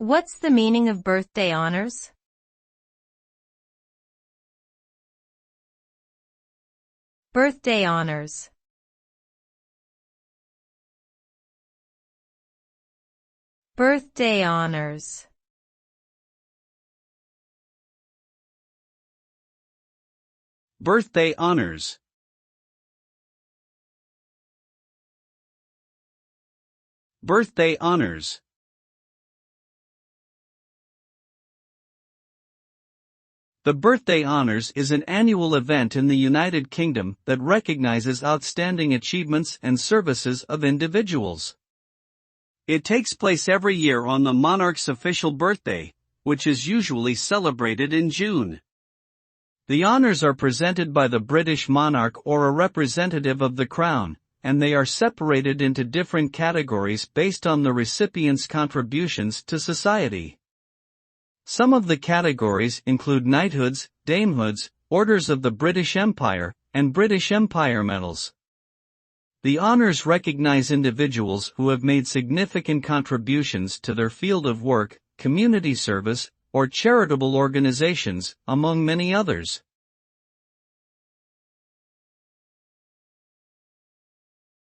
What's the meaning of birthday honors? Birthday honors. Birthday honors. Birthday honors. Birthday honors. The birthday honors is an annual event in the United Kingdom that recognizes outstanding achievements and services of individuals. It takes place every year on the monarch's official birthday, which is usually celebrated in June. The honors are presented by the British monarch or a representative of the Crown, and they are separated into different categories based on the recipient's contributions to society. Some of the categories include knighthoods, damehoods, orders of the British Empire, and British Empire medals. The honors recognize individuals who have made significant contributions to their field of work, community service, or charitable organizations, among many others.